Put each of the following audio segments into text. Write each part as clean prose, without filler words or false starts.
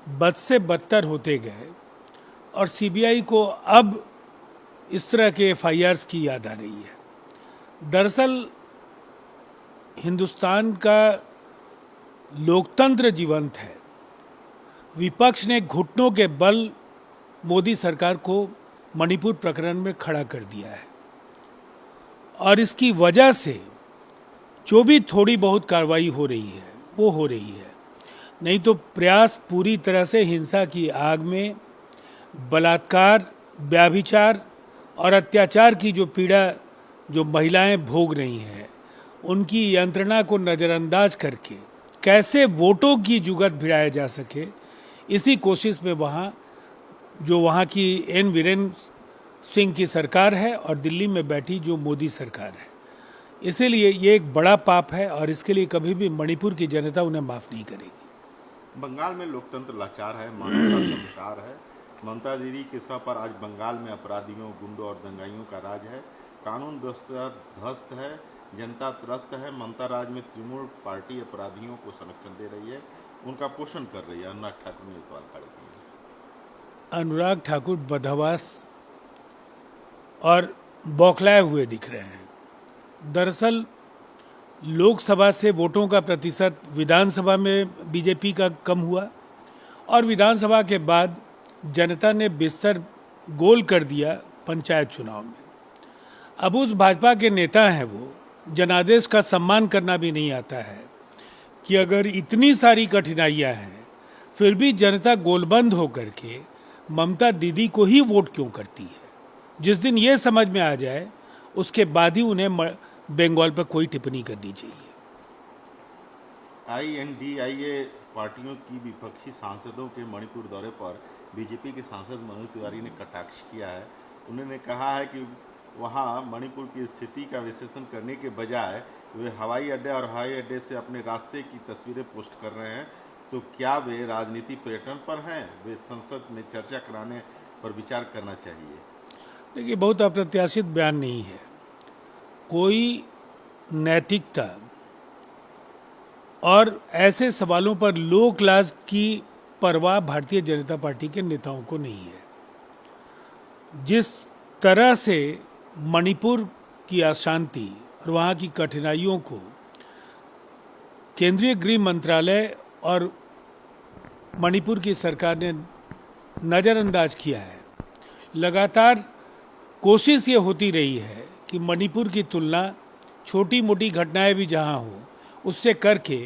बद से बदतर होते गए और सीबीआई को अब इस तरह के एफआईआर्स की याद आ रही है। दरअसल हिंदुस्तान का लोकतंत्र जीवंत है। विपक्ष ने घुटनों के बल मोदी सरकार को मणिपुर प्रकरण में खड़ा कर दिया है और इसकी वजह से जो भी थोड़ी बहुत कार्रवाई हो रही है वो हो रही है, नहीं तो प्रयास पूरी तरह से हिंसा की आग में बलात्कार, व्यभिचार और अत्याचार की जो पीड़ा जो महिलाएं भोग रही हैं उनकी यंत्रणा को नज़रअंदाज करके कैसे वोटों की जुगत भिड़ाया जा सके, इसी कोशिश में वहाँ की एन वीरेंद्र सिंह की सरकार है और दिल्ली में बैठी जो मोदी सरकार है। इसीलिए ये एक बड़ा पाप है और इसके लिए कभी भी मणिपुर की जनता उन्हें माफ़ नहीं करेगी। बंगाल में लोकतंत्र लाचार है, मानवता शर्मसार है। ममता दीदी के सह पर आज बंगाल में अपराधियों, गुंडों और दंगाइयों का राज है। कानून व्यवस्था ध्वस्त है, जनता त्रस्त है। ममता राज में तृणमूल पार्टी अपराधियों को संरक्षण दे रही है, उनका पोषण कर रही है। अनुराग ठाकुर ने सवाल खड़े किए। अनुराग ठाकुर बदहवास और बौखलाए हुए दिख रहे हैं। दरअसल लोकसभा से वोटों का प्रतिशत विधानसभा में बीजेपी का कम हुआ और विधानसभा के बाद जनता ने बिस्तर गोल कर दिया पंचायत चुनाव में। अब उस भाजपा के नेता हैं वो, जनादेश का सम्मान करना भी नहीं आता है कि अगर इतनी सारी कठिनाइयां हैं फिर भी जनता गोलबंद होकर के ममता दीदी को ही वोट क्यों करती है। जिस दिन ये समझ में आ जाए उसके बाद ही उन्हें बंगाल पर कोई टिप्पणी करनी चाहिए। INDIA पार्टियों की विपक्षी सांसदों के मणिपुर दौरे पर बीजेपी के सांसद मनोज तिवारी ने कटाक्ष किया है। उन्होंने कहा है कि वहां मणिपुर की स्थिति का विश्लेषण करने के बजाय वे हवाई अड्डे और हवाई अड्डे से अपने रास्ते की तस्वीरें पोस्ट कर रहे हैं। तो क्या वे राजनीति पर्यटन पर हैं? वे संसद में चर्चा कराने पर विचार करना चाहिए। देखिए, बहुत अप्रत्याशित बयान नहीं है। कोई नैतिकता और ऐसे सवालों पर लोक लाज की परवाह भारतीय जनता पार्टी के नेताओं को नहीं है। जिस तरह से मणिपुर की अशांति और वहाँ की कठिनाइयों को केंद्रीय गृह मंत्रालय और मणिपुर की सरकार ने नज़रअंदाज किया है, लगातार कोशिश ये होती रही है कि मणिपुर की तुलना छोटी मोटी घटनाएं भी जहां हो उससे करके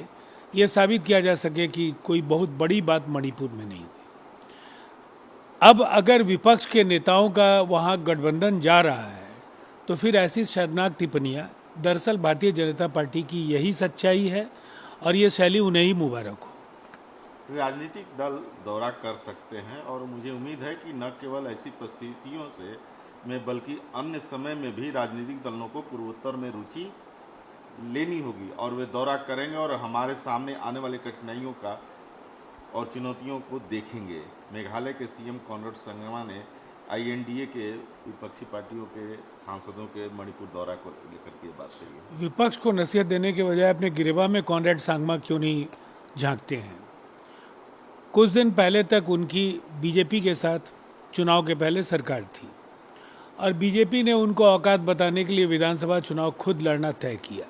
ये साबित किया जा सके कि कोई बहुत बड़ी बात मणिपुर में नहीं हुई। अब अगर विपक्ष के नेताओं का वहां गठबंधन जा रहा है तो फिर ऐसी शर्मनाक टिप्पणियां, दरअसल भारतीय जनता पार्टी की यही सच्चाई है और ये शैली उन्हें ही मुबारक हो। राजनीतिक दल दौरा कर सकते हैं और मुझे उम्मीद है कि न केवल ऐसी परिस्थितियों से में बल्कि अन्य समय में भी राजनीतिक दलों को पूर्वोत्तर में रुचि लेनी होगी और वे दौरा करेंगे और हमारे सामने आने वाली कठिनाइयों का और चुनौतियों को देखेंगे। मेघालय के सीएम कॉनराड संगमा ने INDA के विपक्षी पार्टियों के सांसदों के मणिपुर दौरा को लेकर के बात कही है। विपक्ष को नसीहत देने के बजाय अपने गिरेबा में कॉनराड संगमा क्यों नहीं झांकते हैं। कुछ दिन पहले तक उनकी बीजेपी के साथ चुनाव के पहले सरकार थी और बीजेपी ने उनको औकात बताने के लिए विधानसभा चुनाव खुद लड़ना तय किया।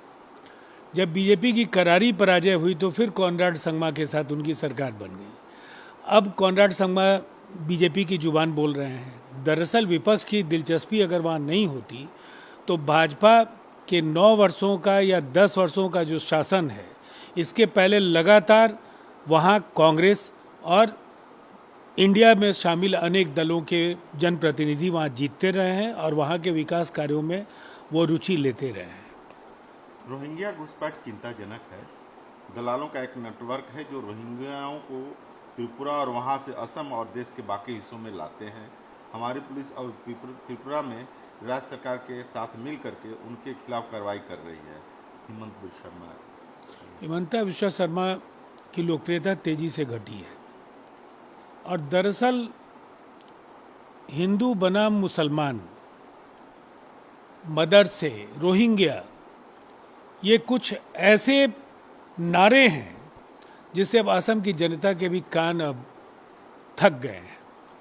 जब बीजेपी की करारी पराजय हुई तो फिर कॉनराड संगमा के साथ उनकी सरकार बन गई। अब कॉनराड संगमा बीजेपी की जुबान बोल रहे हैं। दरअसल विपक्ष की दिलचस्पी अगर वहाँ नहीं होती तो भाजपा के 9 वर्षों का या 10 वर्षों का जो शासन है, इसके पहले लगातार वहाँ कांग्रेस और इंडिया में शामिल अनेक दलों के जनप्रतिनिधि वहाँ जीतते रहे हैं और वहाँ के विकास कार्यों में वो रुचि लेते रहे हैं। रोहिंग्या घुसपैठ चिंताजनक है। दलालों का एक नेटवर्क है जो रोहिंग्याओं को त्रिपुरा और वहां से असम और देश के बाकी हिस्सों में लाते हैं। हमारी पुलिस अब त्रिपुरा में राज्य सरकार के साथ मिल करके उनके खिलाफ कार्रवाई कर रही है। हिमंता बिश्वा शर्मा की लोकप्रियता तेजी से घटी है और दरअसल हिंदू बनाम मुसलमान, मदरसे, रोहिंग्या, ये कुछ ऐसे नारे हैं जिससे अब असम की जनता के भी कान अब थक गए हैं।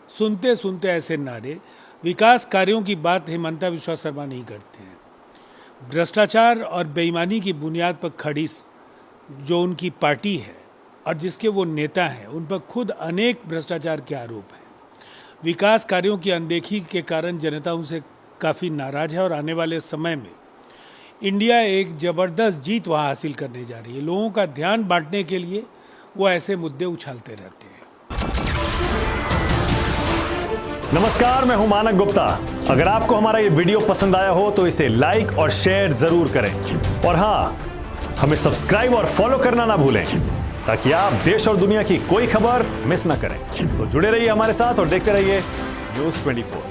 सुनते सुनते ऐसे नारे, विकास कार्यों की बात हिमंता विश्वा शर्मा नहीं करते हैं। भ्रष्टाचार और बेईमानी की बुनियाद पर खड़ी जो उनकी पार्टी है और जिसके वो नेता हैं, उन पर खुद अनेक भ्रष्टाचार के आरोप हैं। विकास कार्यों की अनदेखी के कारण जनता उनसे काफ़ी नाराज है और आने वाले समय में इंडिया एक जबरदस्त जीत वहां हासिल करने जा रही है। लोगों का ध्यान बांटने के लिए वो ऐसे मुद्दे उछालते रहते हैं। नमस्कार, मैं हूं मानक गुप्ता। अगर आपको हमारा ये वीडियो पसंद आया हो तो इसे लाइक और शेयर जरूर करें और हाँ, हमें सब्सक्राइब और फॉलो करना ना भूलें ताकि आप देश और दुनिया की कोई खबर मिस ना करें। तो जुड़े रहिए हमारे साथ और देखते रहिए न्यूज़ 24।